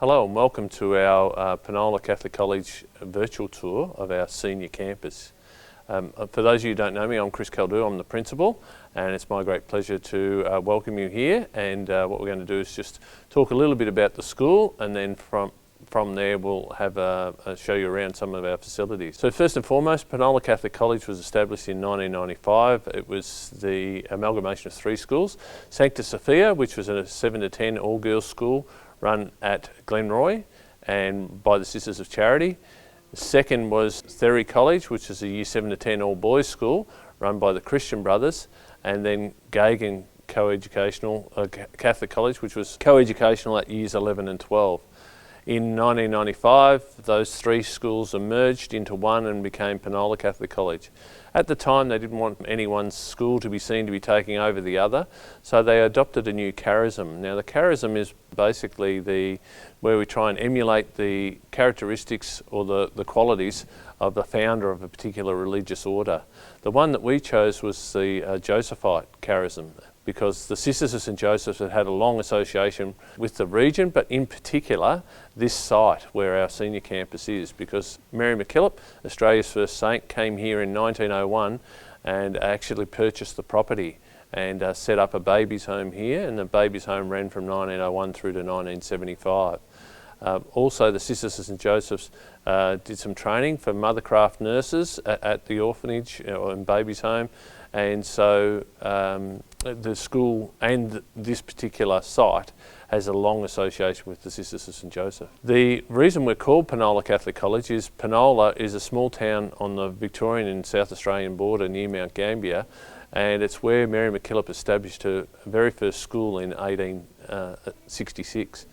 Hello and welcome to our Penola Catholic College virtual tour of our senior campus. For those of you who don't know me, I'm Chris Caldew, I'm the principal, and it's my great pleasure to welcome you here. And what we're going to do is just talk a little bit about the school, and then from there we'll have show you around some of our facilities. So first and foremost, Penola Catholic College was established in 1995. It was the amalgamation of three schools: Sancta Sophia, which was a 7 to 10 all-girls school run at Glenroy and by the Sisters of Charity. The second was Therry College, which is a year 7 to 10 all-boys school run by the Christian Brothers, and then Gagan Co-educational Catholic College, which was co-educational at years 11 and 12. In 1995, those three schools merged into one and became Penola Catholic College. At the time, they didn't want any one school to be seen to be taking over the other, so they adopted a new charism. Now, the charism is basically where we try and emulate the characteristics or the qualities of the founder of a particular religious order. The one that we chose was the Josephite charism, because the Sisters of St Joseph's had a long association with the region, but in particular this site where our senior campus is, because Mary MacKillop, Australia's first saint, came here in 1901 and actually purchased the property and set up a baby's home here, and the baby's home ran from 1901 through to 1975. Also, the Sisters of St Joseph's did some training for mothercraft nurses at the orphanage and baby's home, and so the school and this particular site has a long association with the Sisters of St Joseph. The reason we're called Penola Catholic College is Penola is a small town on the Victorian and South Australian border near Mount Gambier, and it's where Mary MacKillop established her very first school in 1866.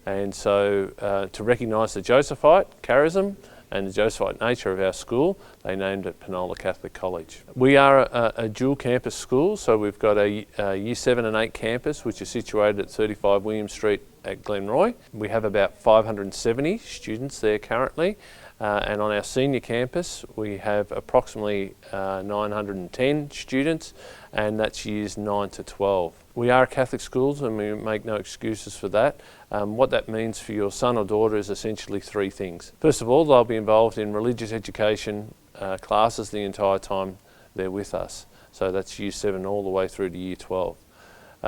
And so to recognise the Josephite charism and the Josephite nature of our school, they named it Penola Catholic College. We are a dual campus school, so we've got a Year 7 and 8 campus, which is situated at 35 William Street at Glenroy. We have about 570 students there currently, and on our senior campus we have approximately 910 students, and that's years 9 to 12. We are a Catholic school and we make no excuses for that. What that means for your son or daughter is essentially three things. First of all, they'll be involved in religious education classes the entire time they're with us. So that's year 7 all the way through to year 12.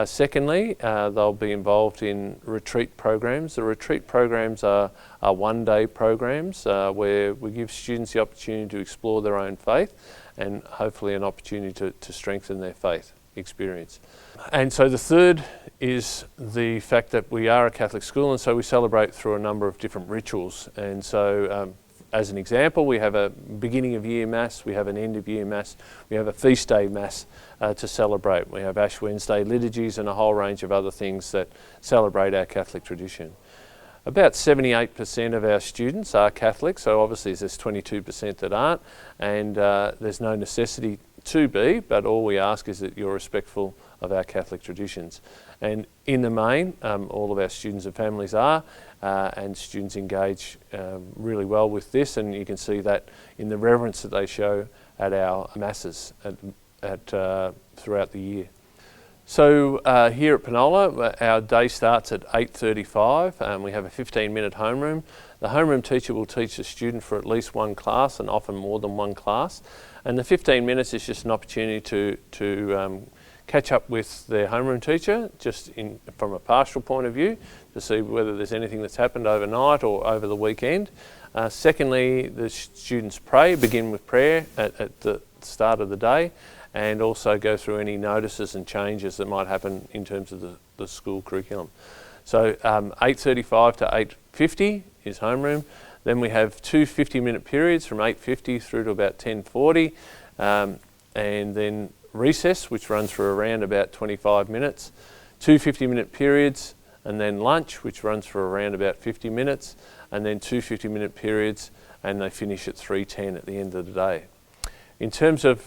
Secondly, they'll be involved in retreat programs. The retreat programs are one-day programs where we give students the opportunity to explore their own faith and hopefully an opportunity to strengthen their faith experience. And so the third is the fact that we are a Catholic school, and so we celebrate through a number of different rituals. And so as an example, we have a beginning of year mass, we have an end of year mass, we have a feast day mass to celebrate. We have Ash Wednesday liturgies and a whole range of other things that celebrate our Catholic tradition. About 78% of our students are Catholic, so obviously there's 22% that aren't, and there's no necessity to be, but all we ask is that you're respectful of our Catholic traditions. And in the main, all of our students and families are, and students engage really well with this, and you can see that in the reverence that they show at our masses throughout the year. So here at Penola, our day starts at 8:35, and we have a 15-minute homeroom. The homeroom teacher will teach the student for at least one class, and often more than one class. And the 15 minutes is just an opportunity to catch up with their homeroom teacher, just from a pastoral point of view, to see whether there's anything that's happened overnight or over the weekend. Secondly, the students begin with prayer at the start of the day, and also go through any notices and changes that might happen in terms of the school curriculum. So 8:35 to 8:50 is homeroom. Then we have two 50-minute periods from 8:50 through to about 10:40, and then recess, which runs for around about 25 minutes, two 50-minute periods, and then lunch, which runs for around about 50 minutes, and then two 50-minute periods, and they finish at 3:10 at the end of the day. In terms of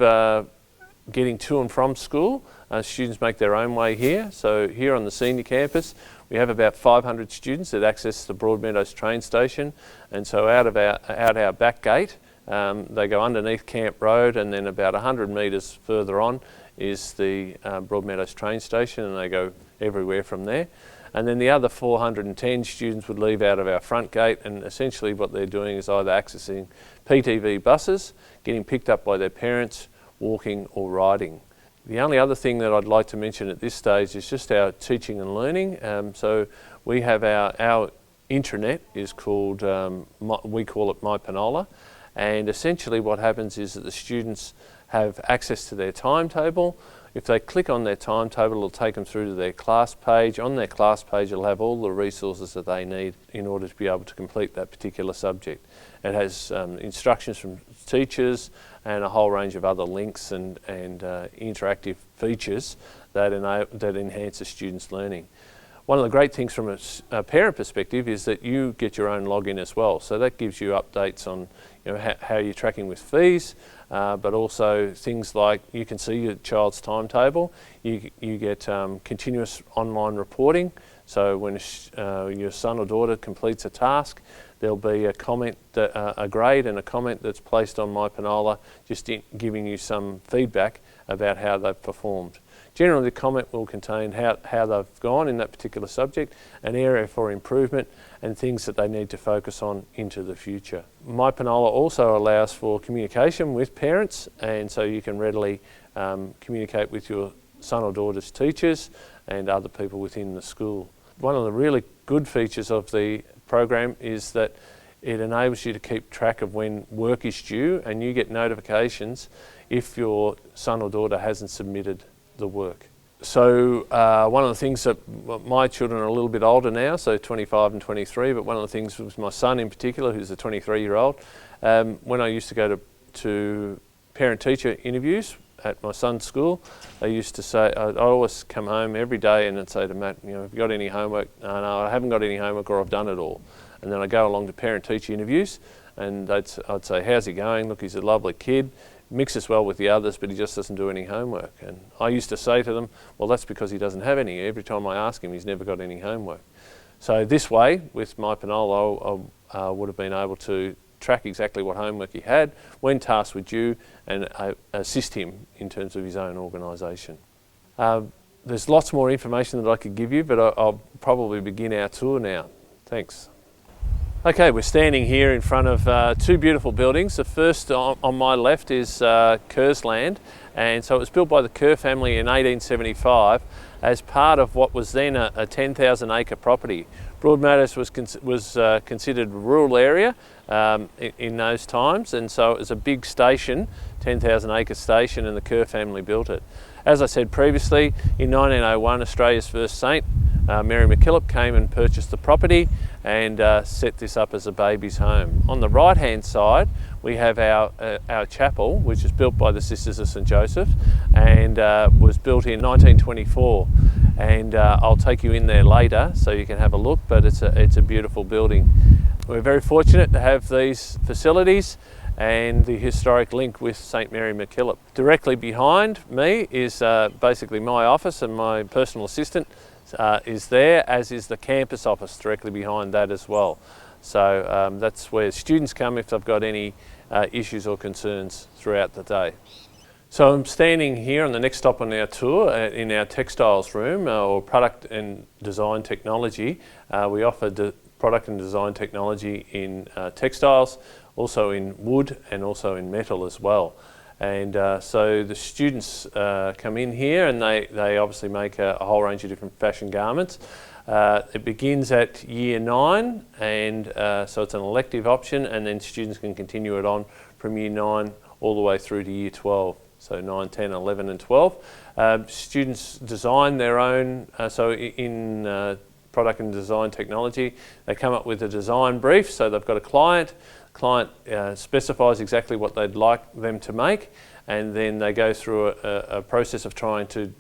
getting to and from school, students make their own way here. So here on the senior campus, we have about 500 students that access the Broadmeadows train station, and so out our back gate, they go underneath Camp Road, and then about 100 metres further on is the Broadmeadows train station, and they go everywhere from there. And then the other 410 students would leave out of our front gate, and essentially what they're doing is either accessing PTV buses, getting picked up by their parents, walking or riding. The only other thing that I'd like to mention at this stage is just our teaching and learning. So we have our intranet is called, we call it My Panola, and essentially what happens is that the students have access to their timetable. If they click on their timetable, it'll take them through to their class page. On their class page, it'll have all the resources that they need in order to be able to complete that particular subject. It has instructions from teachers and a whole range of other links and interactive features that enhance the students' learning. One of the great things from a parent perspective is that you get your own login as well. So that gives you updates on how you're tracking with fees, but also things like you can see your child's timetable. You get continuous online reporting. So when your son or daughter completes a task, there'll be a comment, a grade and a comment that's placed on My Panola, just giving you some feedback about how they've performed. Generally, the comment will contain how they've gone in that particular subject, an area for improvement, and things that they need to focus on into the future. My Panola also allows for communication with parents, and so you can readily communicate with your son or daughter's teachers and other people within the school. One of the really good features of the program is that it enables you to keep track of when work is due, and you get notifications if your son or daughter hasn't submitted the work. So one of the things that my children are a little bit older now, so 25 and 23, but one of the things was my son in particular, who's a 23-year-old, when I used to go to parent-teacher interviews at my son's school, I used to say, I'd always come home every day and I'd say to Matt, have you got any homework? No, I haven't got any homework, or I've done it all. And then I'd go along to parent-teacher interviews and I'd say, how's he going? Look, he's a lovely kid, mixes well with the others, but he just doesn't do any homework. And I used to say to them, well, that's because he doesn't have any. Every time I ask him, he's never got any homework. So this way, with My Panola, I would have been able to track exactly what homework he had, when tasks were due, and assist him in terms of his own organisation. There's lots more information that I could give you, but I'll probably begin our tour now. Thanks. Okay, we're standing here in front of two beautiful buildings. The first on my left is Kerr's Land, and so it was built by the Kerr family in 1875 as part of what was then a 10,000 acre property. Broadmeadows was considered a rural area in those times, and so it was a big station, 10,000 acre station, and the Kerr family built it. As I said previously, in 1901, Australia's first saint, Mary MacKillop, came and purchased the property and set this up as a baby's home. On the right hand side we have our chapel, which is built by the Sisters of St Joseph and was built in 1924, and I'll take you in there later so you can have a look, but it's a beautiful building. We're very fortunate to have these facilities and the historic link with St Mary MacKillop. Directly behind me is basically my office, and my personal assistant is there, as is the campus office directly behind that as well. So that's where students come if they've got any issues or concerns throughout the day. So I'm standing here on the next stop on our tour in our textiles room, or product and design technology. We offer product and design technology in textiles, also in wood and also in metal as well. And so the students come in here and they obviously make a whole range of different fashion garments. It begins at year 9, and so it's an elective option, and then students can continue it on from year 9 all the way through to year 12. So 9, 10, 11 and 12. Students design their own, so in product and design technology, they come up with a design brief. So they've got a client specifies exactly what they'd like them to make, and then they go through a process of trying to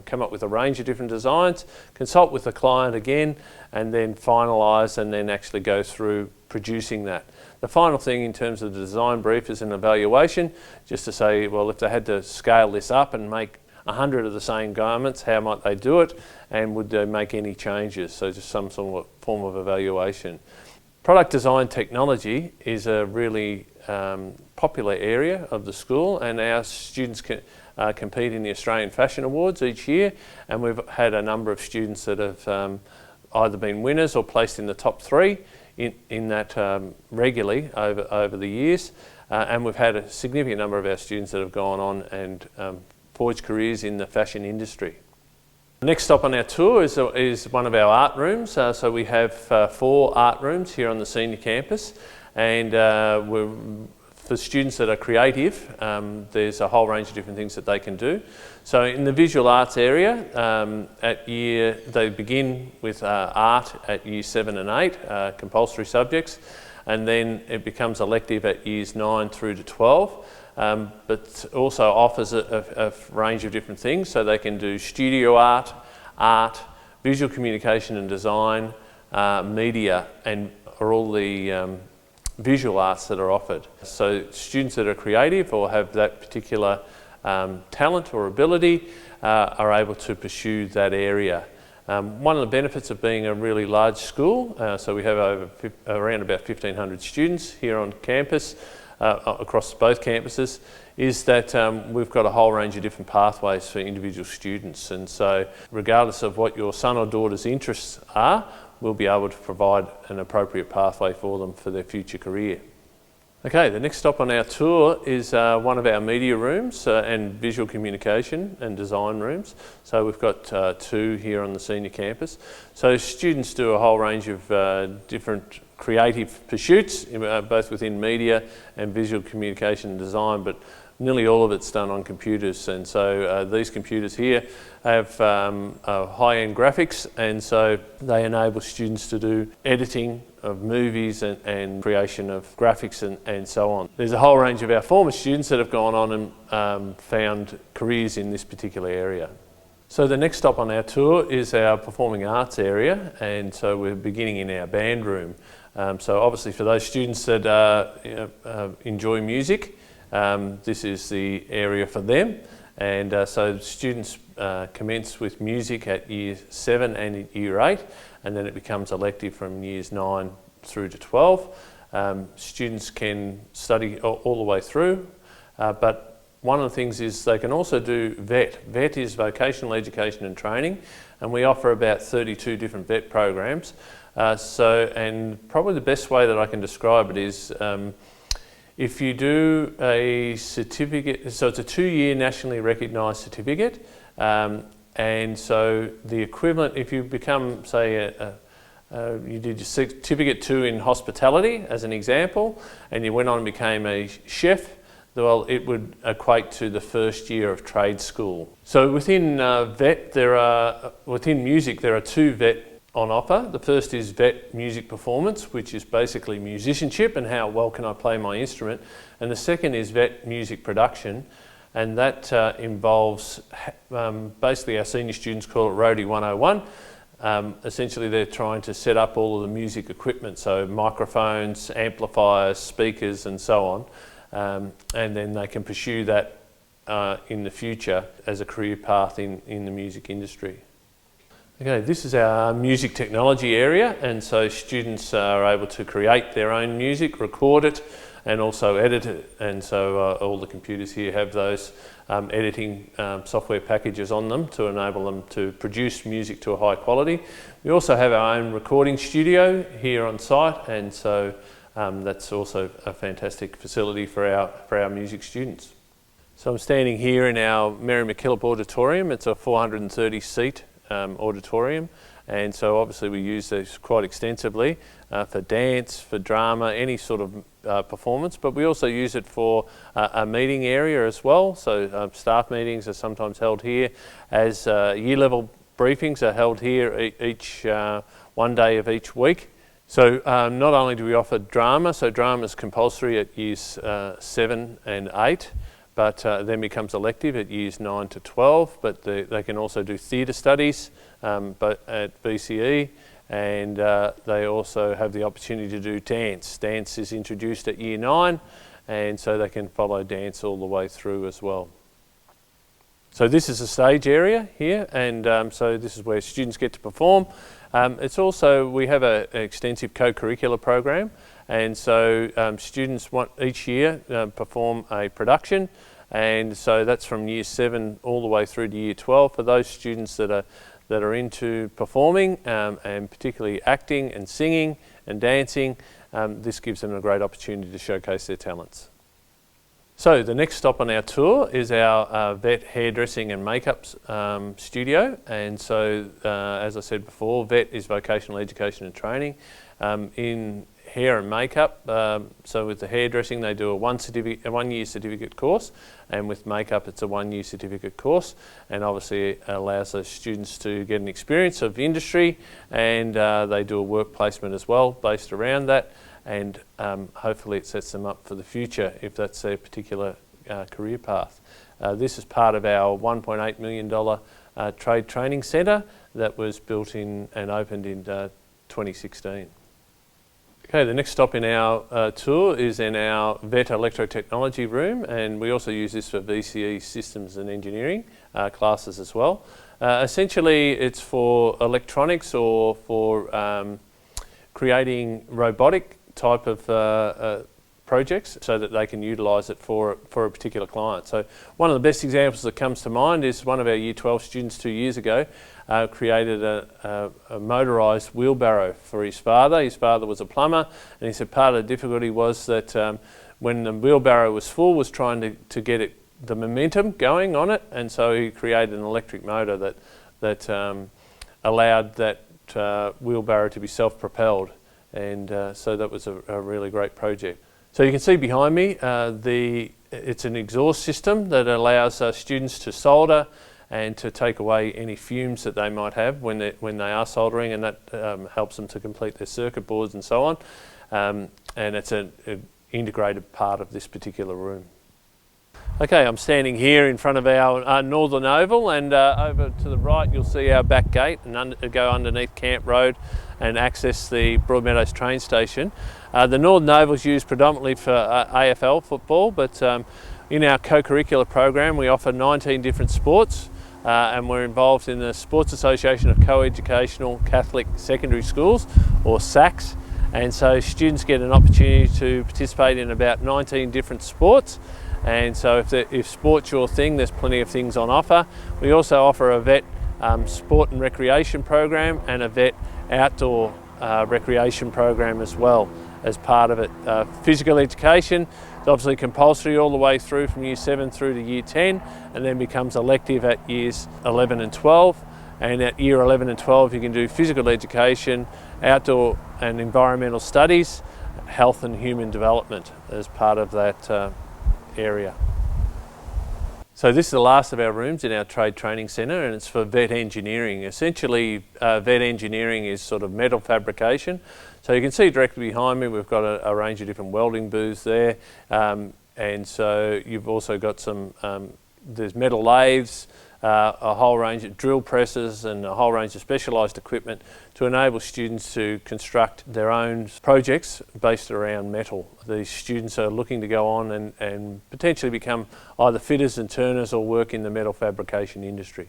come up with a range of different designs, consult with the client again, and then finalise and then actually go through producing that. The final thing in terms of the design brief is an evaluation, just to say, well, if they had to scale this up and make 100 of the same garments, how might they do it, and would they make any changes? So just some sort of form of evaluation. Product design technology is a really popular area of the school, and our students compete in the Australian Fashion Awards each year, and we've had a number of students that have either been winners or placed in the top 3 in that regularly over the years. And we've had a significant number of our students that have gone on and forged careers in the fashion industry. The next stop on our tour is one of our art rooms. So we have 4 art rooms here on the senior campus, and for students that are creative, there's a whole range of different things that they can do. So in the visual arts area, they begin with art at year 7 and 8, compulsory subjects, and then it becomes elective at years 9 through to 12. But also offers a range of different things. So they can do studio art, visual communication and design, media, and are all the visual arts that are offered. So students that are creative or have that particular talent or ability are able to pursue that area. One of the benefits of being a really large school, so we have around about 1,500 students here on campus, across both campuses, is that we've got a whole range of different pathways for individual students, and so regardless of what your son or daughter's interests are, we'll be able to provide an appropriate pathway for them for their future career. Okay, the next stop on our tour is one of our media rooms and visual communication and design rooms. So we've got 2 here on the senior campus. So students do a whole range of different creative pursuits, both within media and visual communication and design, but nearly all of it's done on computers. And so these computers here have high-end graphics, and so they enable students to do editing of movies and creation of graphics and so on. There's a whole range of our former students that have gone on and found careers in this particular area. So the next stop on our tour is our performing arts area, and so we're beginning in our band room. So obviously for those students that enjoy music, this is the area for them. And so students commence with music at year 7 and year 8, and then it becomes elective from years 9 through to 12. Students can study all the way through, but one of the things is they can also do VET. VET is Vocational Education and Training, and we offer about 32 different VET programs. And probably the best way that I can describe it is if you do a certificate, so it's a 2-year nationally recognised certificate, and so the equivalent, if you become, say, you did your certificate 2 in hospitality as an example, and you went on and became a chef, well, it would equate to the first year of trade school. So within VET, within music, there are 2 VET on offer. The first is VET Music Performance, which is basically musicianship and how well can I play my instrument. And the second is VET Music Production, and that involves, basically our senior students call it Roadie 101. Essentially they're trying to set up all of the music equipment, so microphones, amplifiers, speakers and so on. And then they can pursue that in the future as a career path in the music industry. Okay, this is our music technology area, and so students are able to create their own music, record it, and also edit it. And so all the computers here have those editing software packages on them to enable them to produce music to a high quality. We also have our own recording studio here on site, and so that's also a fantastic facility for our music students. So I'm standing here in our Mary MacKillop Auditorium. It's a 430 seat auditorium, and so obviously we use these quite extensively for dance, for drama, any sort of performance, but we also use it for a meeting area as well. So staff meetings are sometimes held here, as year level briefings are held here each one day of each week. So not only do we offer drama, so drama is compulsory at years 7 and 8, but then becomes elective at years 9 to 12, but they can also do theatre studies but at VCE, and they also have the opportunity to do dance. Dance is introduced at year 9, and so they can follow dance all the way through as well. So this is a stage area here, and so this is where students get to perform. It's also, we have an extensive co-curricular program, and so students each year perform a production and so that's from year 7 all the way through to year 12 for those students that are into performing and particularly acting and singing and dancing. This gives them a great opportunity to showcase their talents. So the next stop on our tour is our vet hairdressing and makeup studio, and so as I said before, vet is vocational education and training. In hair and makeup, so with the hairdressing they do a 1 year certificate course, and with makeup it's a 1 year certificate course, and obviously it allows those students to get an experience of industry, and they do a work placement as well based around that. And hopefully it sets them up for the future if that's their particular career path. This is part of our $1.8 million trade training centre that was built in and opened in 2016. Okay, the next stop in our tour is in our Vet Electrotechnology room, and we also use this for VCE systems and engineering classes as well. Essentially it's for electronics or for creating robotic type of projects so that they can utilise it for a particular client. So one of the best examples that comes to mind is one of our Year 12 students 2 years ago created a motorised wheelbarrow for his father. His father was a plumber, and he said part of the difficulty was that when the wheelbarrow was full, was trying to get the momentum going on it, and so he created an electric motor that allowed that wheelbarrow to be self-propelled. And so that was a really great project. So you can see behind me, it's an exhaust system that allows students to solder and to take away any fumes that they might have when they are soldering, and that helps them to complete their circuit boards and so on. And it's an integrated part of this particular room. Okay, I'm standing here in front of our northern oval, and over to the right you'll see our back gate, and go underneath Camp Road and access the Broadmeadows train station. The northern oval is used predominantly for AFL football, but in our co-curricular program we offer 19 different sports, and we're involved in the Sports Association of Co-Educational Catholic Secondary Schools, or SACS, and so students get an opportunity to participate in about 19 different sports. And so if sport's your thing, there's plenty of things on offer. We also offer a vet sport and recreation program and a vet outdoor recreation program as well as part of it. Physical education is obviously compulsory all the way through from year 7 through to year 10, and then becomes elective at years 11 and 12. And at year 11 and 12 you can do physical education, outdoor and environmental studies, health and human development as part of that area. So this is the last of our rooms in our trade training centre, and it's for vet engineering. Essentially vet engineering is sort of metal fabrication. So you can see directly behind me we've got a range of different welding booths there, and so you've also got some, there's metal lathes, a whole range of drill presses and a whole range of specialised equipment to enable students to construct their own projects based around metal. These students are looking to go on and potentially become either fitters and turners or work in the metal fabrication industry.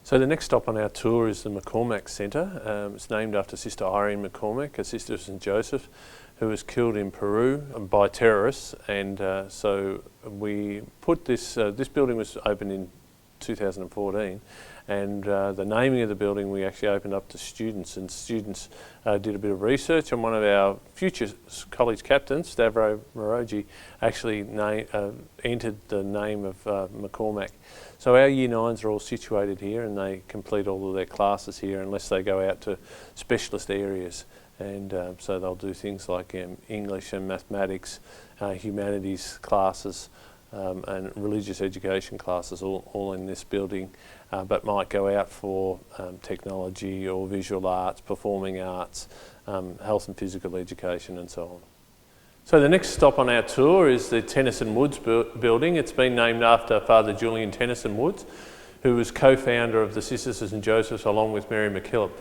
So the next stop on our tour is the McCormick Center. It's named after Sister Irene McCormick, a sister of St. Joseph, who was killed in Peru by terrorists, and so we put this, this building was opened in 2014, and the naming of the building we actually opened up to students, and students did a bit of research, and one of our future college captains, Stavro Morogi, actually entered the name of McCormick. So our Year 9s are all situated here, and they complete all of their classes here unless they go out to specialist areas. And so they'll do things like English and mathematics, humanities classes, and religious education classes, all in this building, but might go out for technology or visual arts, performing arts, health and physical education, and so on. So the next stop on our tour is the Tennyson Woods building. It's been named after Father Julian Tennyson Woods, who was co-founder of the Sisters of St. Joseph's along with Mary MacKillop.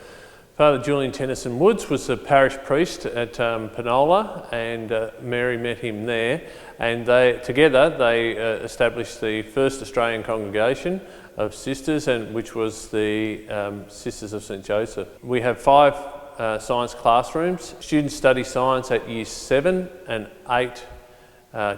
Father Julian Tennyson Woods was the parish priest at Penola, and Mary met him there, and together they established the first Australian congregation of sisters, and which was the Sisters of St. Joseph. We have 5 science classrooms. Students study science at years 7 and 8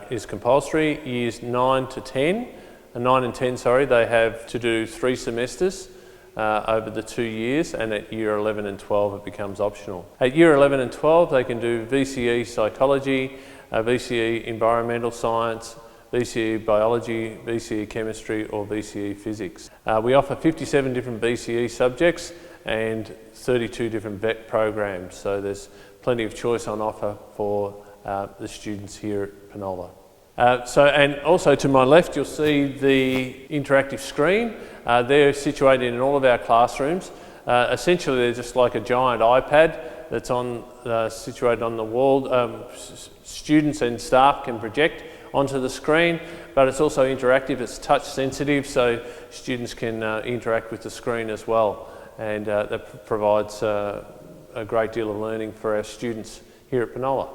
is compulsory. Years 9 to 10, 9 and 10, sorry, they have to do 3 semesters over the 2 years, and at year 11 and 12 it becomes optional. At year 11 and 12 they can do VCE psychology, VCE environmental science, VCE biology, VCE chemistry or VCE physics. We offer 57 different VCE subjects and 32 different vet programs, so there's plenty of choice on offer for the students here at Penola. And also to my left you'll see the interactive screen. They're situated in all of our classrooms. Essentially they're just like a giant iPad that's situated on the wall. Students and staff can project onto the screen, but it's also interactive, it's touch sensitive, so students can interact with the screen as well, and that provides a great deal of learning for our students here at Penola.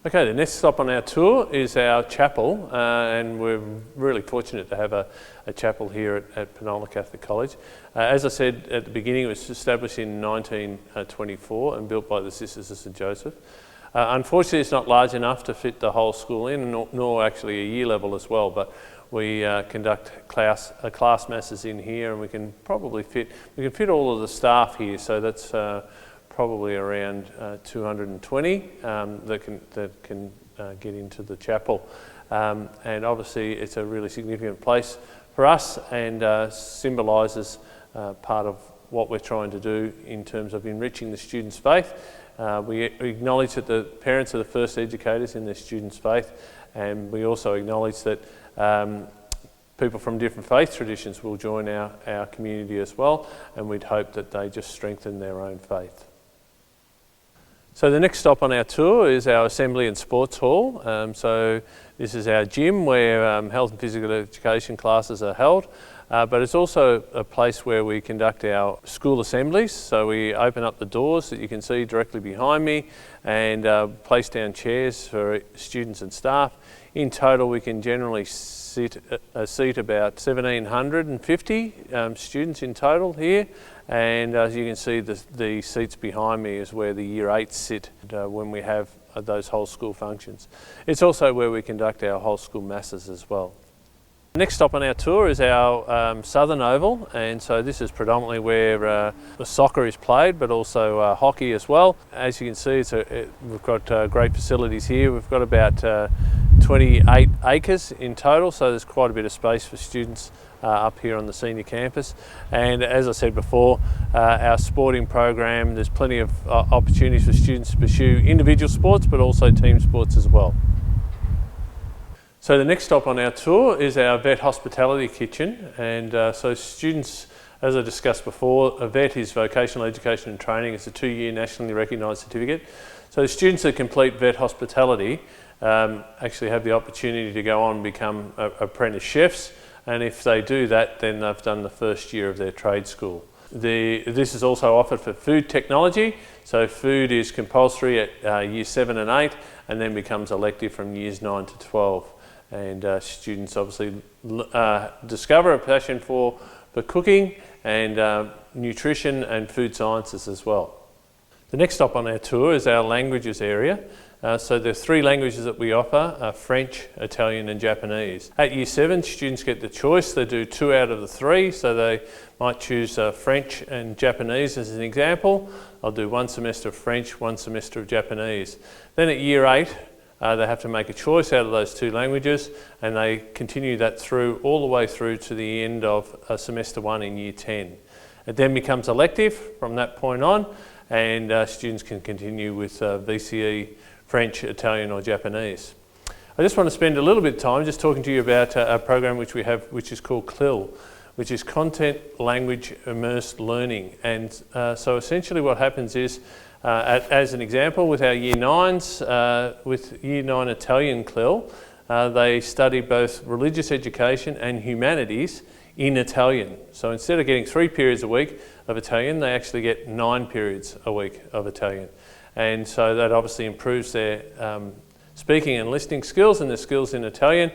Okay, the next stop on our tour is our chapel, and we're really fortunate to have a chapel here at Penola Catholic College. As I said at the beginning, it was established in 1924 and built by the Sisters of St Joseph. Unfortunately, it's not large enough to fit the whole school in, nor actually a year level as well, but we conduct class masses in here, and we can probably fit all of the staff here, so that's probably around 220 that can get into the chapel. And obviously it's a really significant place for us, and symbolises part of what we're trying to do in terms of enriching the students' faith. We acknowledge that the parents are the first educators in their students' faith, and we also acknowledge that people from different faith traditions will join our community as well, and we'd hope that they just strengthen their own faith. So the next stop on our tour is our Assembly and Sports Hall. So this is our gym where health and physical education classes are held, but it's also a place where we conduct our school assemblies. So we open up the doors that you can see directly behind me and place down chairs for students and staff. In total we can generally seat about 1,750 students in total here. And as you can see, the seats behind me is where the Year 8s sit when we have those whole school functions. It's also where we conduct our whole school masses as well. The next stop on our tour is our Southern Oval, and so this is predominantly where the soccer is played, but also hockey as well. As you can see, we've got great facilities here. We've got about 28 acres in total, so there's quite a bit of space for students up here on the senior campus. And as I said before, our sporting program, there's plenty of opportunities for students to pursue individual sports but also team sports as well. So the next stop on our tour is our vet hospitality kitchen, and so students, as I discussed before, a vet is vocational education and training. It's a 2-year nationally recognised certificate. So students that complete vet hospitality actually have the opportunity to go on and become apprentice chefs. And if they do that, then they've done the first year of their trade school. This is also offered for food technology, so food is compulsory at year 7 and 8 and then becomes elective from years 9 to 12. And students obviously discover a passion for cooking and nutrition and food sciences as well. The next stop on our tour is our languages area. So there are 3 languages that we offer, French, Italian and Japanese. At Year 7, students get the choice. They do 2 out of the 3, so they might choose French and Japanese as an example. I'll do 1 semester of French, 1 semester of Japanese. Then at Year 8, they have to make a choice out of those 2 languages, and they continue that all the way through to the end of semester 1 in Year 10. It then becomes elective from that point on, and students can continue with VCE, French, Italian or Japanese. I just want to spend a little bit of time just talking to you about a program which we have, which is called CLIL, which is Content Language Immersed Learning. And so essentially what happens is, as an example, with our Year 9s, with Year 9 Italian CLIL, they study both religious education and humanities in Italian. So instead of getting 3 periods a week of Italian, they actually get 9 periods a week of Italian. And so that obviously improves their speaking and listening skills and their skills in Italian.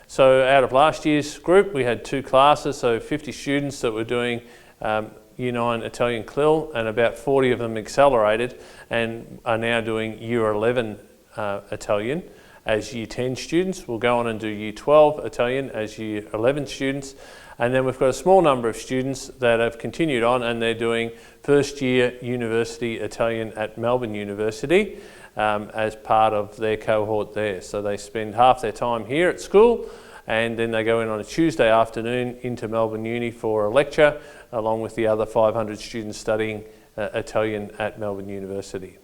So out of last year's group, we had 2 classes, so 50 students that were doing Year 9 Italian CLIL, and about 40 of them accelerated and are now doing Year 11 Italian. as Year 10 students. We'll go on and do Year 12 Italian as Year 11 students. And then we've got a small number of students that have continued on and they're doing first year university Italian at Melbourne University as part of their cohort there. So they spend half their time here at school and then they go in on a Tuesday afternoon into Melbourne Uni for a lecture along with the other 500 students studying Italian at Melbourne University.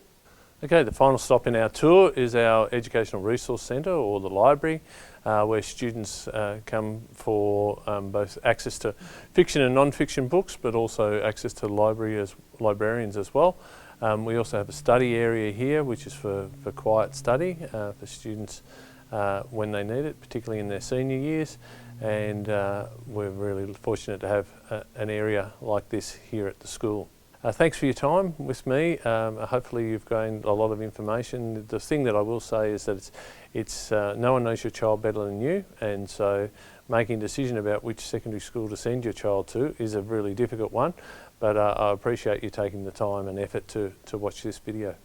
Okay, the final stop in our tour is our Educational Resource Centre, or the library, where students come for both access to fiction and non-fiction books, but also access to the library as librarians as well. We also have a study area here, which is for quiet study for students when they need it, particularly in their senior years. And we're really fortunate to have an area like this here at the school. Thanks for your time with me. Hopefully you've gained a lot of information. The thing that I will say is that it's no one knows your child better than you, and so making a decision about which secondary school to send your child to is a really difficult one, but I appreciate you taking the time and effort to watch this video.